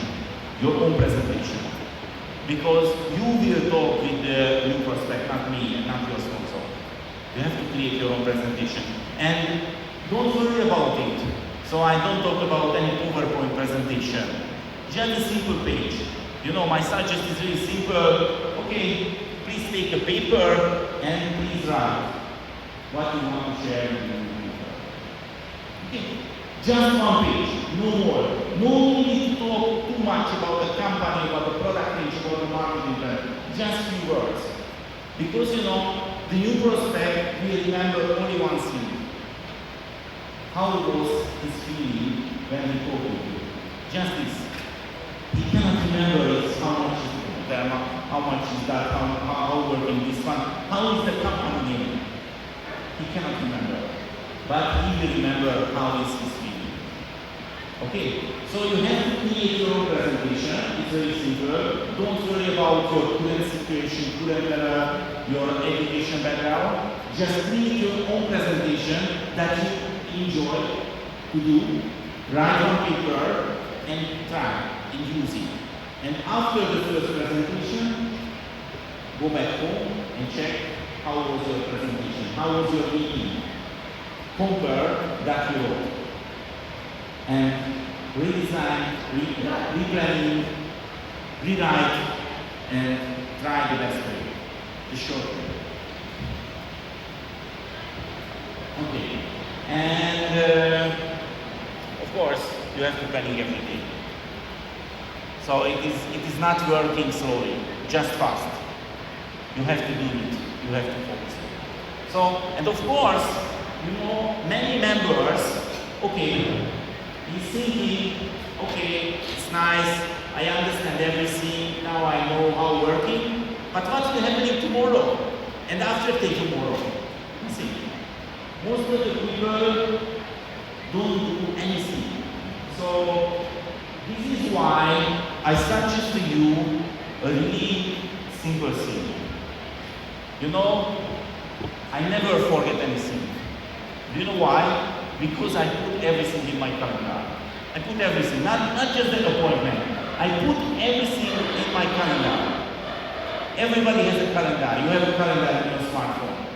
Because you will talk with the new prospect, not me and not your sponsor. You have to create your own presentation. And don't worry about it. So I don't talk about any PowerPoint presentation. Just a simple page. You know, my suggestion is really simple. Okay, please take a paper and please write what you want to share with the people. Okay, just one page, no more. No need to talk too much about the company, about the product range, about the marketing plan. Just few words. Because you know, the new prospect will remember only one thing. How was his feeling when he talked to you? Just this. He cannot remember how much is there, how much is that, how working this one, how is the company name. He cannot remember. But he will remember how is his feeling. Okay, so you have to create your own presentation. It's very simple. Don't worry about your current situation, current level, your education background. Just create your own presentation that you enjoy to do, write on paper, and try and use it. And after the first presentation, go back home and check how was your presentation, how was your meeting. Compare that you wrote. And redesign, replanning, rewrite, and try the best way, the short way. Okay. And of course, you have to planning everything. So it is not working slowly, just fast. You have to do it. You have to focus. So, and of course, you know, many members, okay, he's thinking, okay, it's nice, I understand everything, now I know how working, but what will happen tomorrow? And after tomorrow? Nothing. Most of the people don't do anything. So this is why I suggest to you a really simple thing. You know, I never forget anything. Do you know why? Because I put everything in my calendar. I put everything, not just the appointment. I put everything in my calendar. Everybody has a calendar. You have a calendar in your smartphone.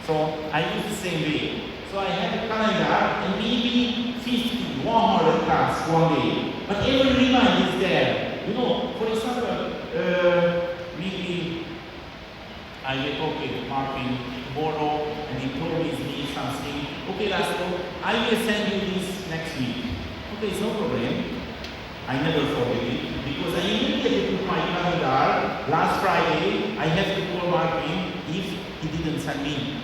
So I use the same way. So I have a calendar and maybe 50, 100 tasks one day. But every reminder is there. You know, for example, maybe I will talk with Martin tomorrow, and he promised me something. Okay, Laszlo, I will send you this next week. Okay, it's no problem. I never forget it, because I immediately put my calendar. Last Friday, I have to call Martin if he didn't send me.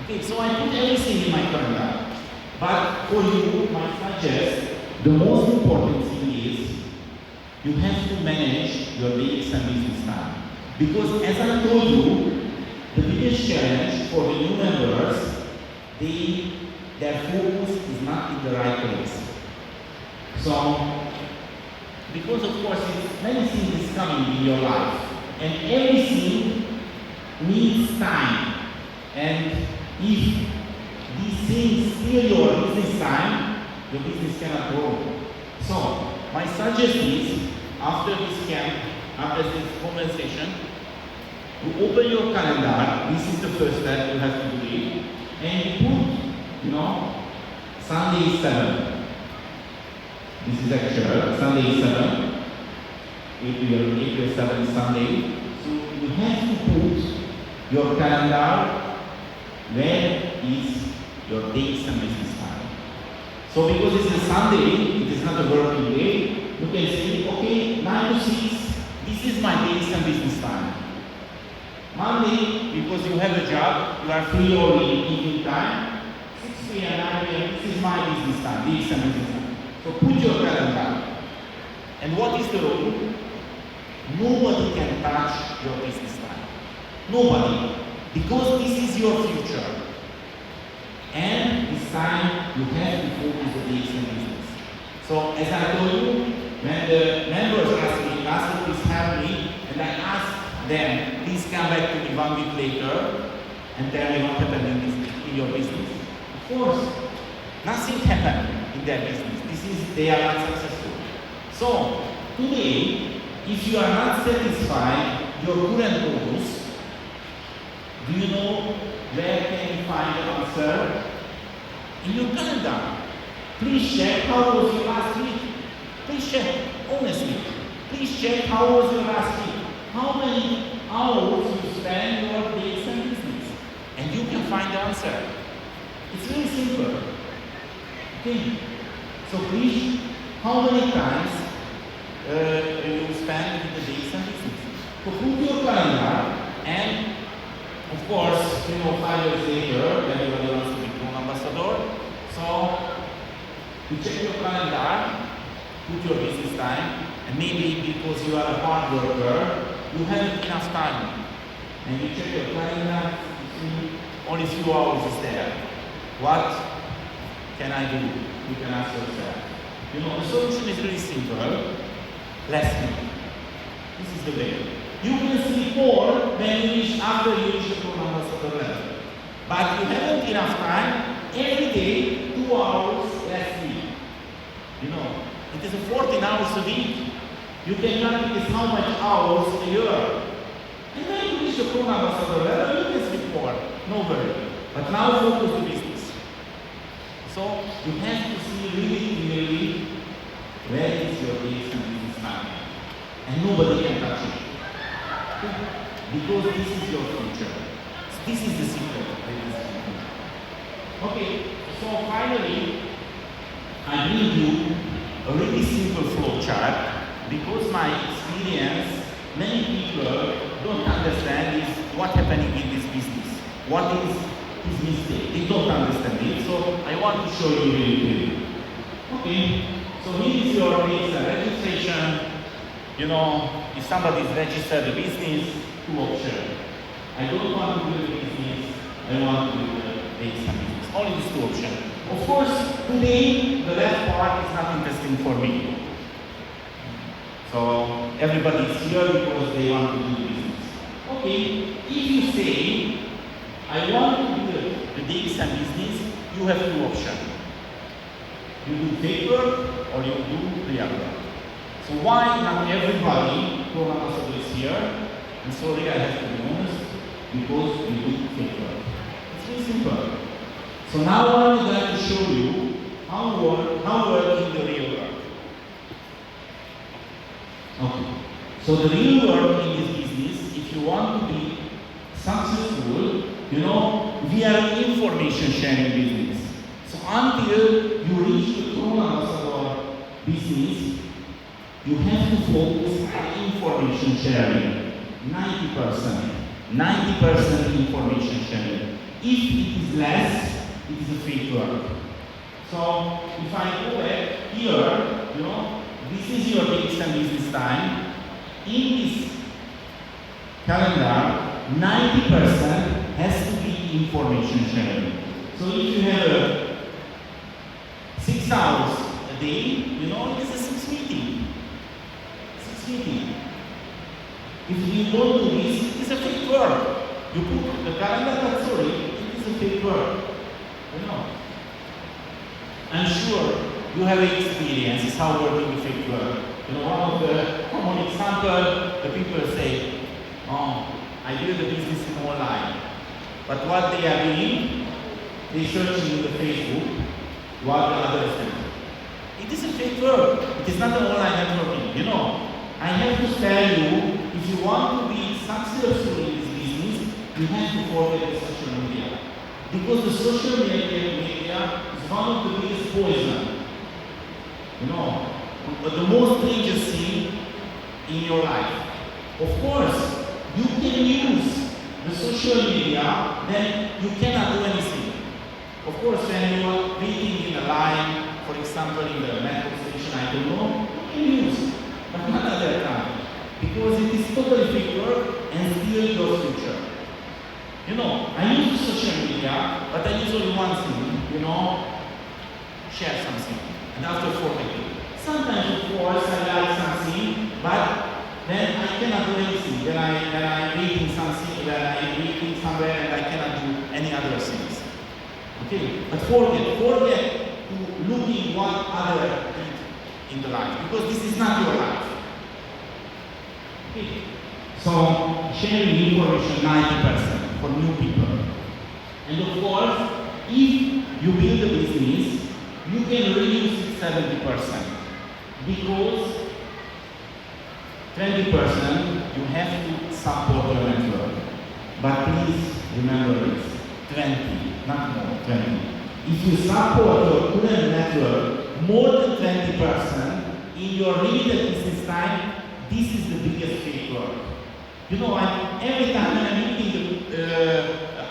Okay, so I put everything in my calendar. But for you, I suggest the most important thing is you have to manage your DXN business time. Because as I told you, the biggest challenge for the new members, their focus is not in the right place. So, because of course many things is coming in your life, and everything needs time. And if these things steal your business time, your business cannot grow. So, my suggestion is, after this camp, after this conversation, you open your calendar. This is the first step you have to do it, and you put, Sunday 7. This is actual, Sunday 7. April 7 Sunday. So you have to put your calendar where is your DXN business time. So because it's a Sunday, it is not a working day, you can say, okay, 9 to 6, this is my DXN business time. Monday, because you have a job, you are free all in evening time, 6 p.m., 9 p.m., this is my business time, DXN business time. So put your calendar. And what is the rule? Nobody can touch your business time. Nobody. Because this is your future. And this time you have to focus on the DXN business. So as I told you, when the members asked me, Laszlo, please help me, and I asked them, please come back to me 1 week later and tell me what happened in your business. Of course, nothing happened in their business. They are not successful. So, today, if you are not satisfied your current goals, do you know where can you find the answer? In your calendar. Please check how was your last week. Please check, honestly. Please check how was your last week. How many hours you spend your DXN business. And you can find the answer. It's really simple. Okay. So please, how many times you spend with the DXN business? So put your calendar, and of course, 5 years later, everybody wants to become an ambassador. So you check your calendar, put your business time, and maybe because you are a hard worker, you haven't enough time. And you check your calendar, you see only few hours is there. What can I do? You can ask yourself. The solution is really simple. Less sleep. This is the way. You can sleep more when you reach after you reach the ambassador level. But you haven't enough time. Every day, 2 hours less sleep. It is 14 hours a week. You can calculate how much hours a year. And when you reach the ambassador level, you can sleep more. No worry. But now focus on business. So you have to see really clearly where is your DXN business time. And nobody can touch it. Because this is your future. So this is the secret, ladies and gentlemen. Okay, so finally, I bring you a really simple flow chart, because my experience, many people don't understand is what happening in this business. What is his mistake? They don't understand it, so I want to show you really clearly. Okay, so here is your registration. If somebody is registered a business, 2 options. I don't want to do the business, I want to do the DXN business. Only these 2 options. Of course, today, the left part is not interesting for me. So, everybody is here because they want to do the business. Okay, if you say, I want to do the DXN business, you have 2 options. You do paper or you do real work. So why not everybody who is here? And sorry, I have to be honest, because we do paper. It's very simple. So now I'm going to show you how work in the real work. Okay. So the real work in this business, if you want to be successful, we are an information sharing business. So until you reach the corner of our business, you have to focus on information sharing. 90%. 90% information sharing. If it is less, it is a fake work. So if I go back here, this is your DXN business time. In this calendar, 90% has to be information sharing. So if you have 6 hours a day, it is a 6 meeting. 6 meeting. If you don't do this, it is a fake work. You put the calendar, but sorry, it is a fake work. I'm sure you have experience how working with fake work. One of the common examples, the people say, oh, I build a business in online. But what they are doing, they searching in the Facebook what the others do. It is a fake work. It is not an online networking. I have to tell you, if you want to be successful in this business, you have to forget the social media. Because the social media is one of the biggest poison. The most dangerous thing in your life. Of course, you can use the social media, then you cannot do anything. Of course, when you are waiting in a line, for example, in the metro station, I don't know, you can use, but not at that time. Because it is totally fake work and steal your future. I use social media, but I use only one thing, share something, and after forget it. Sometimes, of course, I like something, but then I cannot do anything. Then I'm reading something, then I'm reading somewhere, and I cannot do any other things. Okay? But forget to look in what other in the life, because this is not your life. Okay? So, sharing information 90% for new people. And of course, if you build a business, you can reduce it 70%. Because 20% you have to support your network. But please remember this, 20, not more, 20. If you support your current network more than 20% in your limited business time, this is the biggest fake work. Every time when I'm meeting the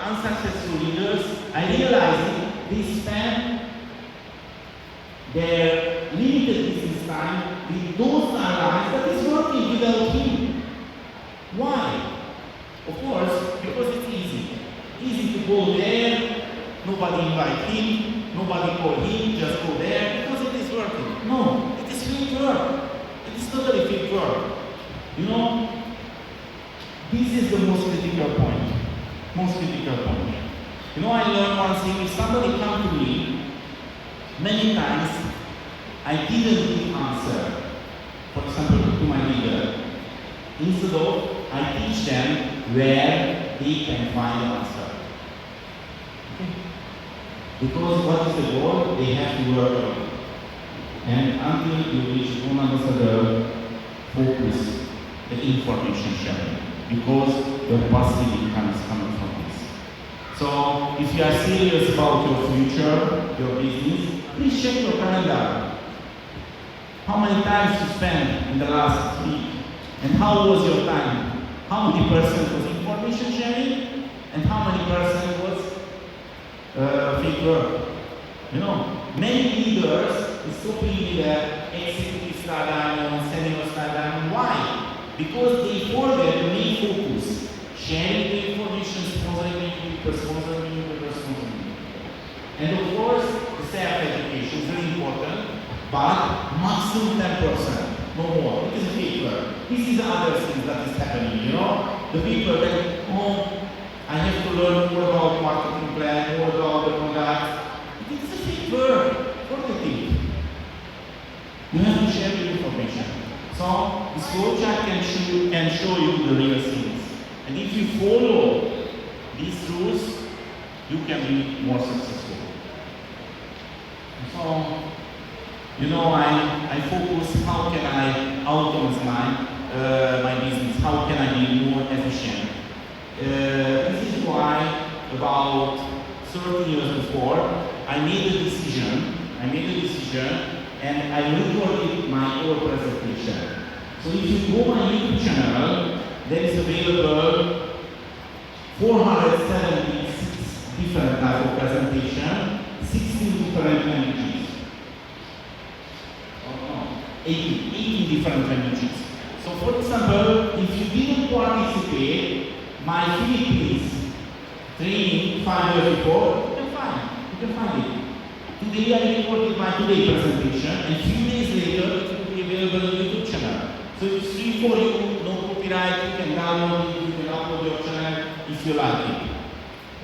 unsuccessful leaders, I realize they spend their limited business time with those allies that is working without him. Why? Of course, because it's easy. Easy to go there, nobody invite him, nobody call him, just go there, because it is working. No, it is fake work. It is totally fake work. This is the most critical point. Most critical point. I learned one thing, if somebody come to me, many times I didn't give answer, for example, to my leader. Instead of, I teach them where they can find the answer. Okay? Because what is the goal? They have to work on it. And until you reach one ambassador, focus the information sharing. Because your passive income is coming from this. So if you are serious about your future, your business, please check your calendar. How many times you spent in the last week? And how was your time? How many percent was information sharing? And how many percent was fake work? Many leaders is copying the executive style diamond, senior style diamond. Why? Because they forget the main focus. Sharing the information, sponsoring people, sponsoring. And of course, the self-education is very important, but maximum 10%, no more. It is a fake work. This is other things that is happening, The people that, I have to learn more about marketing plan, more about the product. It is a fake work. Forget it. You have to share the information. So, this flowchart can show you the real things. And if you follow these rules, you can be more successful. So, I focus how can I automate my business, how can I be more efficient. This is why about 30 years before, I made a decision, and I recorded my own presentation. So if you go my YouTube channel, there is available 476 different types of presentation, 16 different languages. 18 different languages. So for example, if you didn't participate my Philippines training 5 years before, you can find it. Today I recorded my today presentation, and a few days later it will be available on YouTube channel. So it's free for you, no copyright, you can download it, you can upload your channel if you like it.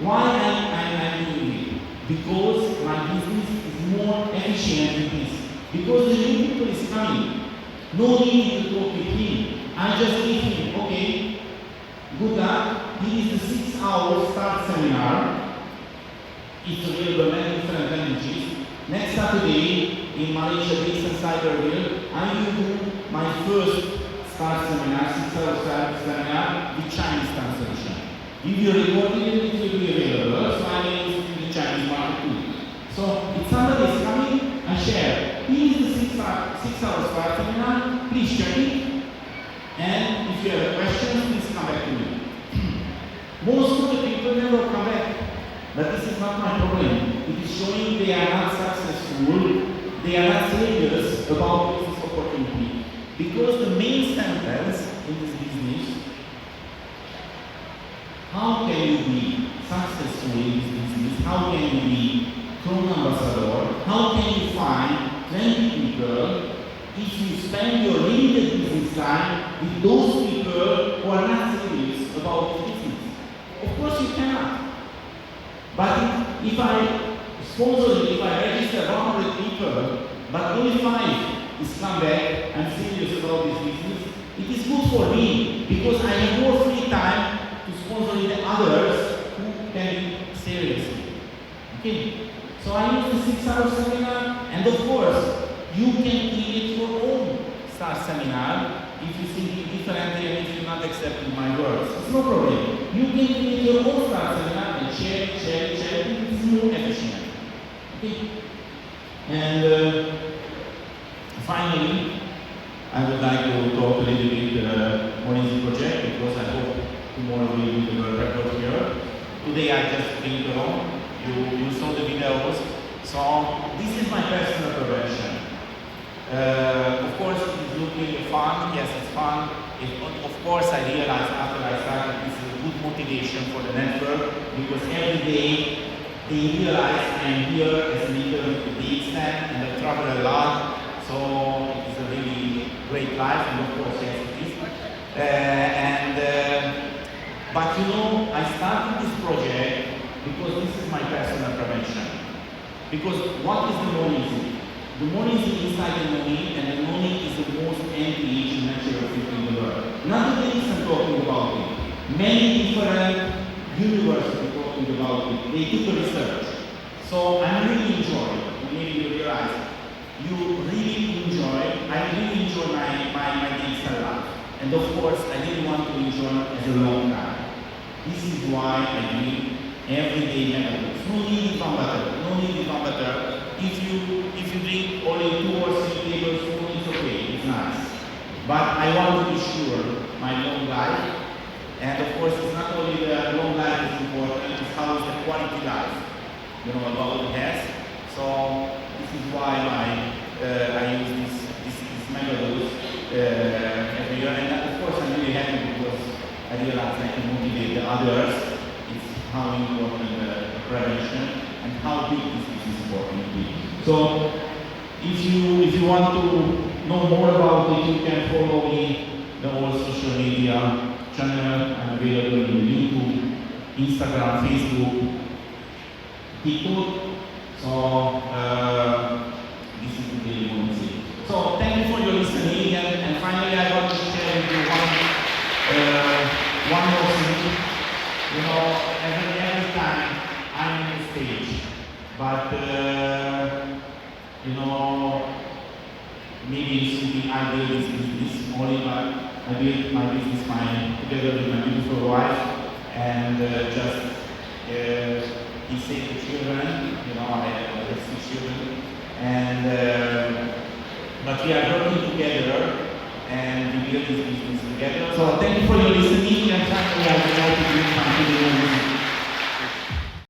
Why I'm doing it? Because my business is more efficient than this. Because the new people is coming. No need to talk with him. I just give him, okay, good luck. Here is the 6-hour start seminar. It's available in different languages. Next Saturday in Malaysia, based in Cyberville, I will do my first start seminar, 6-hour start seminar with Chinese translation. If you record it, it will be available. So I will use the Chinese market too. So if somebody is coming, I share. Here is the 6-hour start seminar. Please check it. And if you have questions, please come back to me. Most of the people never come back. But this is not my problem. It is showing they are not successful, they are not serious about business opportunity. Because the main sentence in this business, how can you be successful in this business? How can you be Chrome ambassador? How can you find 20 people if you spend your limited business time with those people who are not serious about business? Of course you cannot. But if I sponsor it, if I register 100 people, but only 5 is come back and serious about this business, it is good for me because I have more free time to sponsor the others who can be serious. Okay? So I use the 6-hour seminar, and of course, you can create your own start seminar if you think differently and if you're not accepting my words. It's no problem. You can create your own start seminar and share, it's more efficient. Okay? And finally, I would like to talk a little bit more in the project because I hope tomorrow we will do the record here. Today I just bring it along. You saw the videos. So this is my personal prevention. Of course, it is looking fun. Yes, it's fun. Of course, I realized after I started this is a good motivation for the network because every day they realize I am here as a leader of the DXN and I travel a lot. So it is a really great life, and of course, yes, it is. But you know, I started this project because this is my personal prevention. Because what is the money? The money is inside the money, and the money is the most anti-aging natural food in the world. Not the things I'm talking about it. Many different universities talking about it. They took the research. So I'm really enjoying. Maybe you realize. I really enjoy my DXN life. And of course, I didn't want to enjoy it as a long time. This is why I do everyday methods. No need with butter. If you drink only 2 or 3 tablespoons, it's okay, it's nice. But I want to be sure my long life, and of course it's not only the long life is important, it's how is the quality life, about the health. So this is why I use this methods every year, and of course I'm really happy because I realize I can motivate the others. It's how important prevention and how big this is important to be. So if you want to know more about it, you can follow me the whole social media channel. I'm available in YouTube, Instagram, Facebook, TikTok. So this is the daily policy. So thank you for your listening, and finally I want to share with you one more thing. Every time I'm on the stage, but maybe you think I build this business only, but I build my business together with my beautiful wife, and just be safe with children. You know, I have 6 children, and but we are working together and we build this business together. So thank you for your listening, and